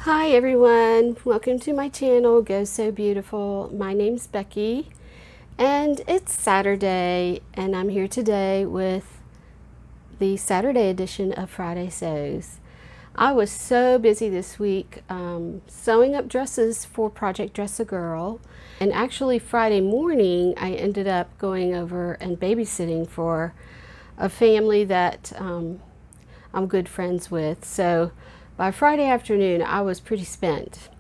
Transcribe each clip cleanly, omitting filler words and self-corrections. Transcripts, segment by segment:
Hi everyone, welcome to my channel, Go So Beautiful. My name's Becky and it's Saturday and I'm here today with the Saturday edition of Friday Sews. I was so busy this week sewing up dresses for Project Dress a Girl, and actually Friday morning I ended up going over and babysitting for a family that I'm good friends with. So by Friday afternoon, I was pretty spent.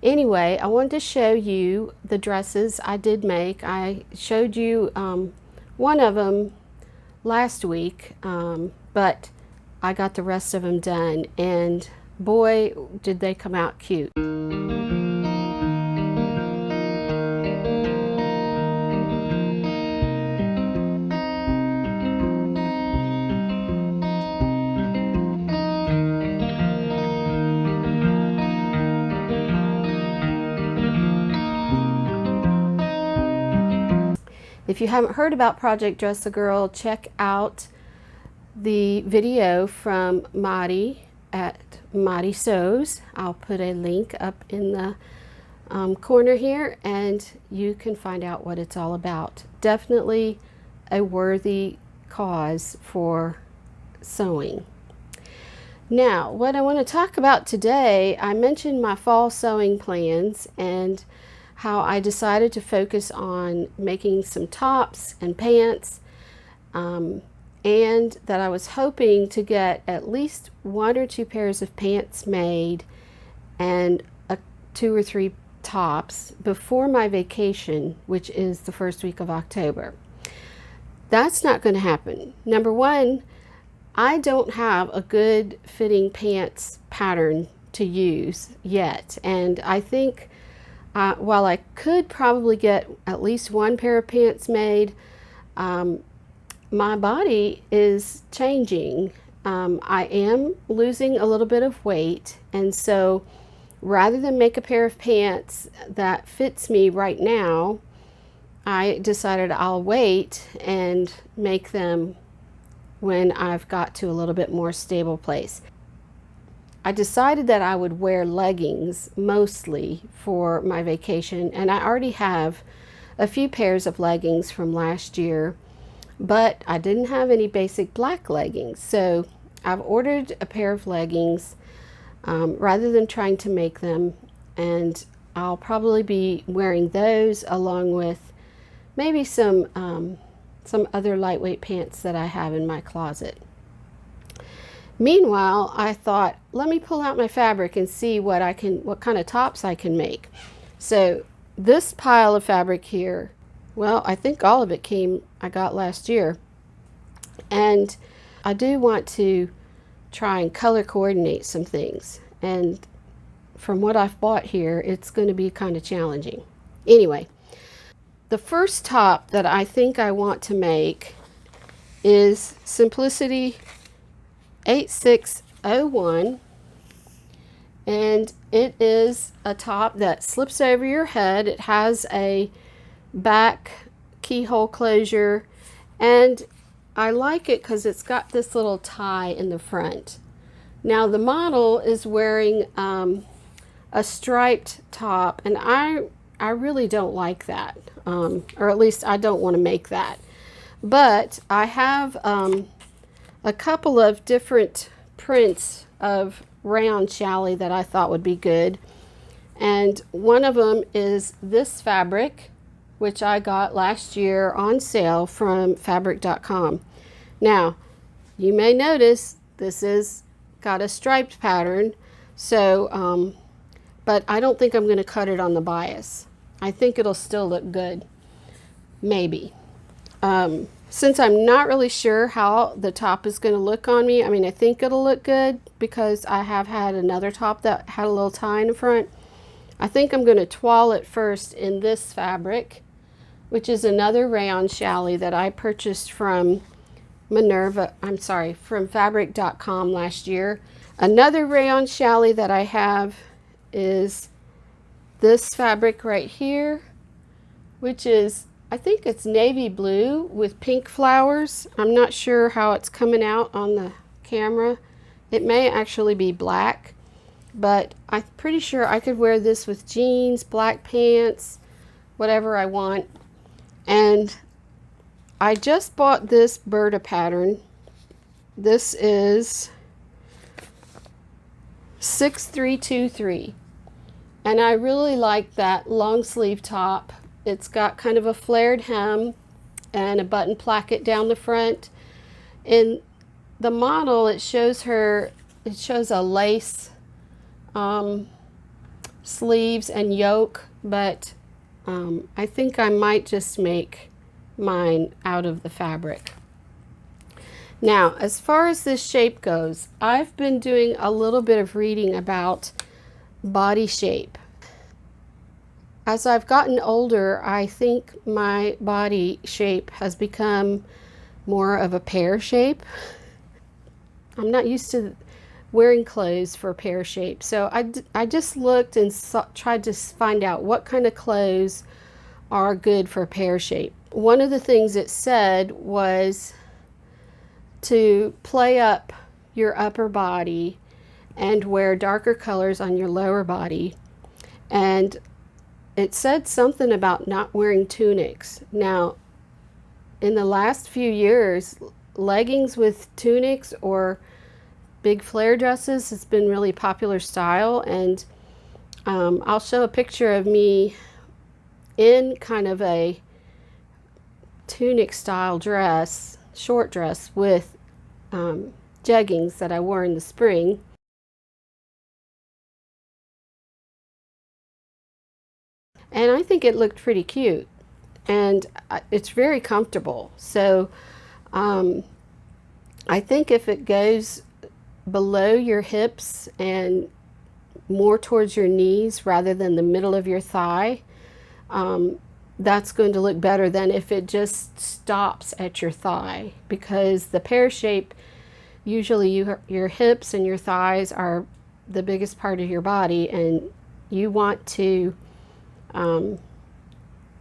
Anyway, I wanted to show you the dresses I did make. I showed you one of them last week, but I got the rest of them done, and boy, did they come out cute. If you haven't heard about Project Dress a Girl, check out the video from Madi at Madi Sews. I'll put a link up in the corner here and you can find out what it's all about. Definitely a worthy cause for sewing. Now, what I want to talk about today, I mentioned my fall sewing plans and how I decided to focus on making some tops and pants, and that I was hoping to get at least 1 or 2 pairs of pants made and 2 or 3 tops before my vacation, which is the first week of October. That's not going to happen. Number one, I don't have a good fitting pants pattern to use yet, and I think while I could probably get at least 1 pair of pants made, my body is changing. I am losing a little bit of weight, and so rather than make a pair of pants that fits me right now, I decided I'll wait and make them when I've got to a little bit more stable place. I decided that I would wear leggings mostly for my vacation, and I already have a few pairs of leggings from last year, but I didn't have any basic black leggings, so I've ordered a pair of leggings rather than trying to make them, and I'll probably be wearing those along with maybe some other lightweight pants that I have in my closet. Meanwhile, I thought, let me pull out my fabric and see what kind of tops I can make. So this pile of fabric here, well, I think all of it I got last year. And I do want to try and color coordinate some things. And from what I've bought here, it's going to be kind of challenging. Anyway, the first top that I think I want to make is Simplicity 8601, and it is a top that slips over your head. It has a back keyhole closure, and I like it because it's got this little tie in the front. Now the model is wearing a striped top, and I really don't like that, or at least I don't want to make that, but I have a couple of different prints of round challis that I thought would be good, and one of them is this fabric, which I got last year on sale from fabric.com. Now you may notice this is got a striped pattern, so but I don't think I'm going to cut it on the bias. I think it'll still look good, maybe. Since I'm not really sure how the top is going to look on me, I mean, I think it'll look good because I have had another top that had a little tie in the front. I think I'm going to toile it first in this fabric, which is another rayon challis that I purchased from from fabric.com last year. Another rayon challis that I have is this fabric right here, which is, I think it's navy blue with pink flowers. I'm not sure how it's coming out on the camera. It may actually be black, but I'm pretty sure I could wear this with jeans, black pants, whatever I want. And I just bought this Burda pattern. This is 6323, and I really like that long sleeve top. It's got kind of a flared hem and a button placket down the front. In the model, it shows a lace sleeves and yoke, but I think I might just make mine out of the fabric. Now, as far as this shape goes, I've been doing a little bit of reading about body shape. As I've gotten older, I think my body shape has become more of a pear shape. I'm not used to wearing clothes for pear shape, so I just looked and tried to find out what kind of clothes are good for pear shape. One of the things it said was to play up your upper body and wear darker colors on your lower body. And it said something about not wearing tunics. Now, in the last few years, leggings with tunics or big flare dresses has been really popular style, and I'll show a picture of me in kind of a tunic style dress, short dress with jeggings that I wore in the spring. And I think it looked pretty cute, and it's very comfortable. So I think if it goes below your hips and more towards your knees rather than the middle of your thigh, that's going to look better than if it just stops at your thigh, because the pear shape, usually your hips and your thighs are the biggest part of your body, and you want to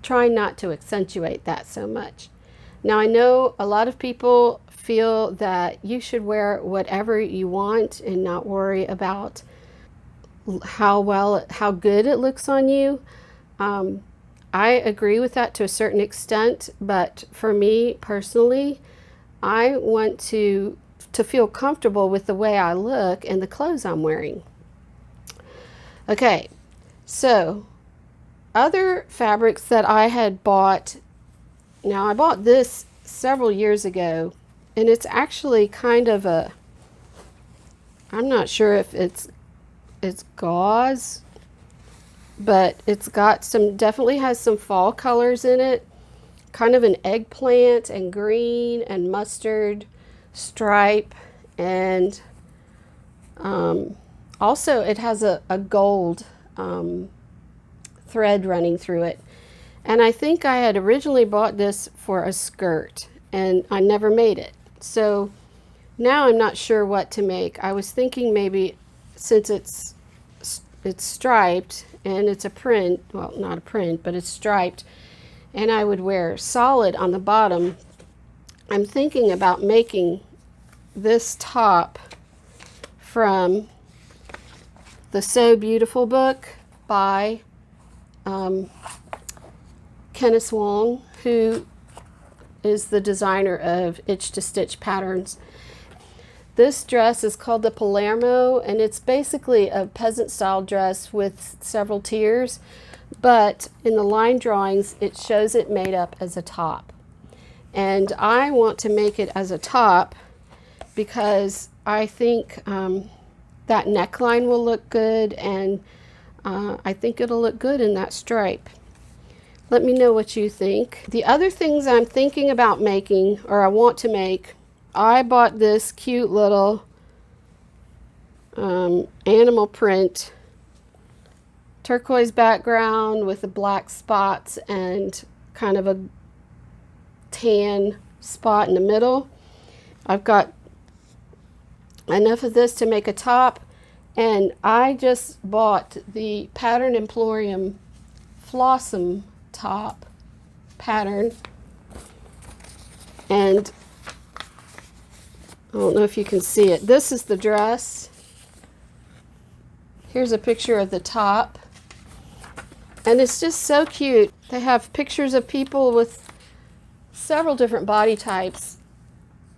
try not to accentuate that so much. Now, I know a lot of people feel that you should wear whatever you want and not worry about how good it looks on you. I agree with that to a certain extent, but for me personally, I want to feel comfortable with the way I look and the clothes I'm wearing. Okay, so other fabrics that I had bought. Now, I bought this several years ago, and it's actually kind of a, I'm not sure if it's gauze, but it's got some, definitely has some fall colors in it, kind of an eggplant and green and mustard stripe, and also it has a gold thread running through it. And I think I had originally bought this for a skirt, and I never made it. So now I'm not sure what to make. I was thinking maybe, since it's striped and it's a print, well, not a print, but it's striped, and I would wear solid on the bottom, I'm thinking about making this top from the So Beautiful book by Kennis Wong, who is the designer of Itch to Stitch patterns. This dress is called the Palermo, and it's basically a peasant style dress with several tiers, but in the line drawings it shows it made up as a top. And I want to make it as a top because I think that neckline will look good, and I think it'll look good in that stripe. Let me know what you think. The other things I'm thinking about making, or I want to make, I bought this cute little animal print, turquoise background with the black spots and kind of a tan spot in the middle. I've got enough of this to make a top, and I just bought the Pattern Emporium Flawsome top pattern, and I don't know if you can see it. This is the dress. Here's a picture of the top. And it's just so cute. They have pictures of people with several different body types.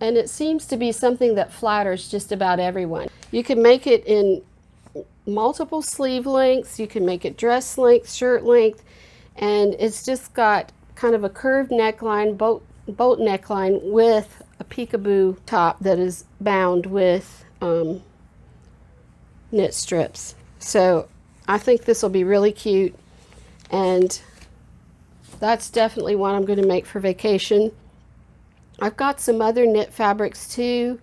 And it seems to be something that flatters just about everyone. You can make it in multiple sleeve lengths. You can make it dress length, shirt length. And it's just got kind of a curved neckline, boat neckline with a peekaboo top that is bound with knit strips. So I think this will be really cute. And that's definitely one I'm going to make for vacation. I've got some other knit fabrics too.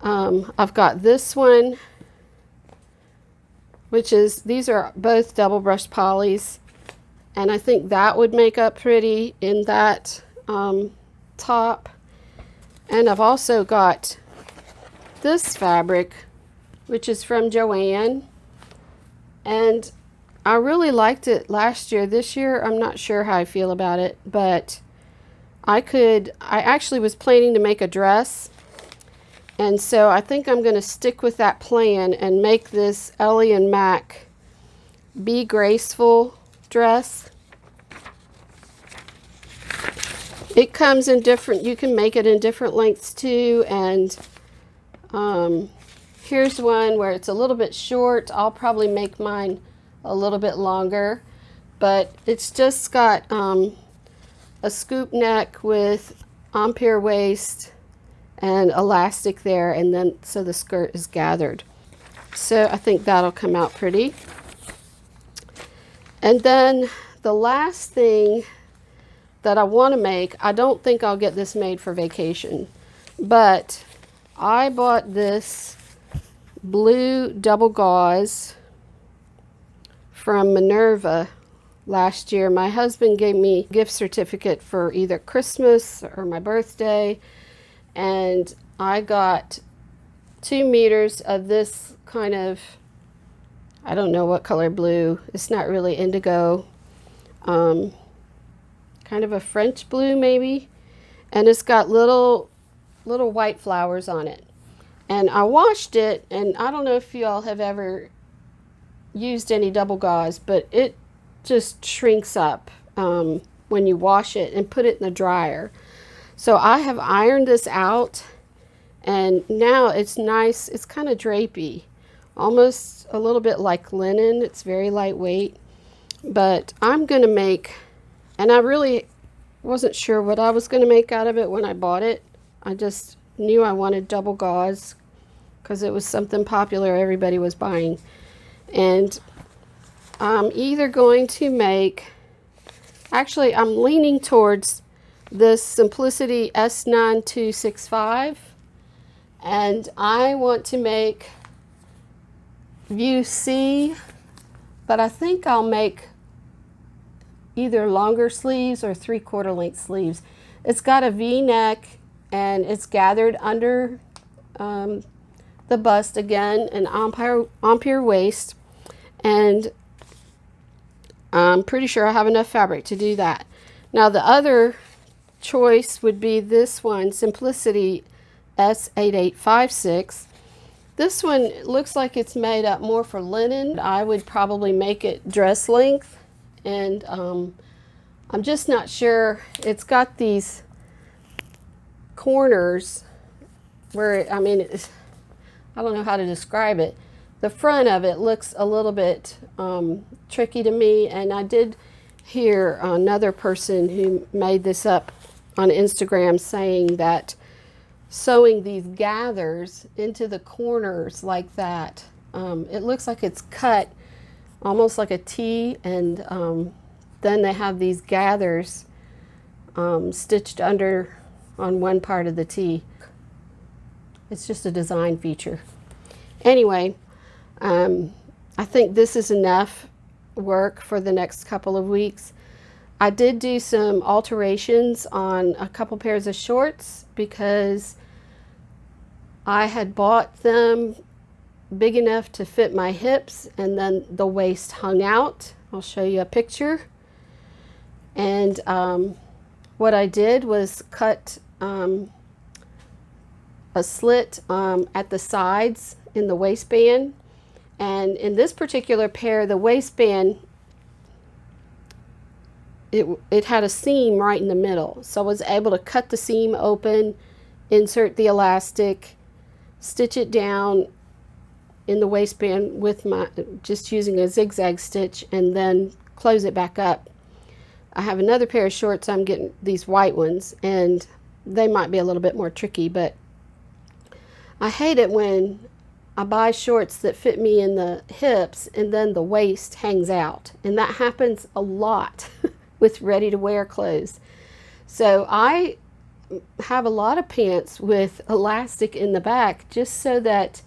I've got this one, which is, these are both double brushed polys. And I think that would make up pretty in that top. And I've also got this fabric, which is from Joann. And I really liked it last year. This year, I'm not sure how I feel about it, but I actually was planning to make a dress. And so I think I'm going to stick with that plan and make this Ellie and Mac Be Graceful dress. It comes in different, you can make it in different lengths too. And here's one where it's a little bit short. I'll probably make mine a little bit longer, but it's just got a scoop neck with Emporium waist and elastic there, and then so the skirt is gathered. So I think that'll come out pretty. And then the last thing that I want to make, I don't think I'll get this made for vacation, but I bought this blue double gauze from Minerva last year. My husband gave me a gift certificate for either Christmas or my birthday, and I got 2 meters of this kind of, I don't know what color blue, it's not really indigo, kind of a French blue maybe, and it's got little white flowers on it. And I washed it, and I don't know if you all have ever used any double gauze, but it just shrinks up when you wash it and put it in the dryer. So I have ironed this out, and now it's nice. It's kind of drapey, almost a little bit like linen. It's very lightweight, but I'm going to make, and I really wasn't sure what I was going to make out of it when I bought it. I just knew I wanted double gauze because it was something popular everybody was buying. And I'm either going to make, actually I'm leaning towards this Simplicity S9265, and I want to make View C, but I think I'll make either longer sleeves or 3/4 length sleeves. It's got a V-neck and it's gathered under the bust again, an Emporium waist, and I'm pretty sure I have enough fabric to do that. Now the other choice would be this one, Simplicity S8856. This one looks like it's made up more for linen. I would probably make it dress length, and I'm just not sure. It's got these corners where, I mean, I don't know how to describe it. The front of it looks a little bit tricky to me, and I did hear another person who made this up on Instagram saying that sewing these gathers into the corners like that, it looks like it's cut almost like a T, and then they have these gathers stitched under on one part of the T. It's just a design feature. Anyway, I think this is enough work for the next couple of weeks. I did do some alterations on a couple pairs of shorts because I had bought them big enough to fit my hips, and then the waist hung out. I'll show you a picture. And what I did was cut a slit at the sides in the waistband, And in this particular pair, the waistband, it had a seam right in the middle. So I was able to cut the seam open, insert the elastic, stitch it down in the waistband with just using a zigzag stitch, and then close it back up. I have another pair of shorts. I'm getting these white ones, and they might be a little bit more tricky, but I hate it when I buy shorts that fit me in the hips and then the waist hangs out, and that happens a lot with ready-to-wear clothes. So I have a lot of pants with elastic in the back just so that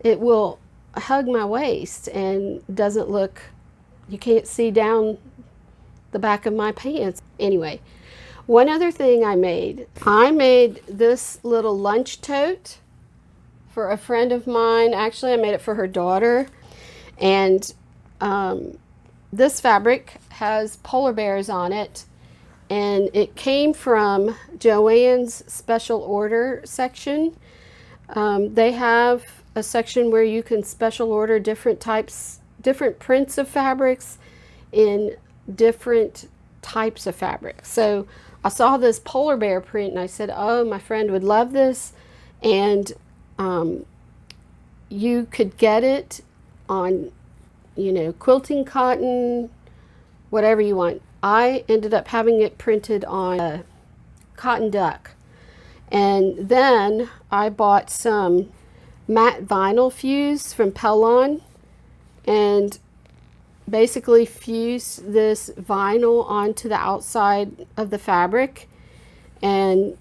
it will hug my waist and doesn't look, you can't see down the back of my pants. Anyway, one other thing I made this little lunch tote for a friend of mine. Actually, I made it for her daughter, and this fabric has polar bears on it, and it came from Joann's special order section. They have a section where you can special order different prints of fabrics in different types of fabric. So I saw this polar bear print and I said, oh, my friend would love this, and you could get it on, you know, quilting cotton, whatever you want. I ended up having it printed on a cotton duck, and then I bought some matte vinyl fuse from Pelon and basically fuse this vinyl onto the outside of the fabric, and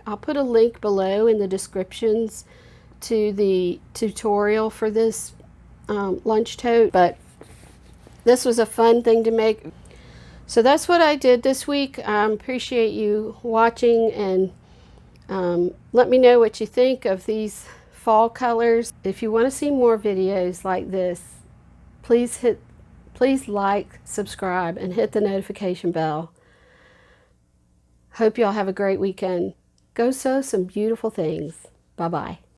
I'll put a link below in the descriptions to the tutorial for this lunch tote. But this was a fun thing to make. So that's what I did this week. I appreciate you watching, and let me know what you think of these fall colors. If you want to see more videos like this, please like, subscribe, and hit the notification bell. Hope y'all have a great weekend. Go sew some beautiful things. Bye-bye.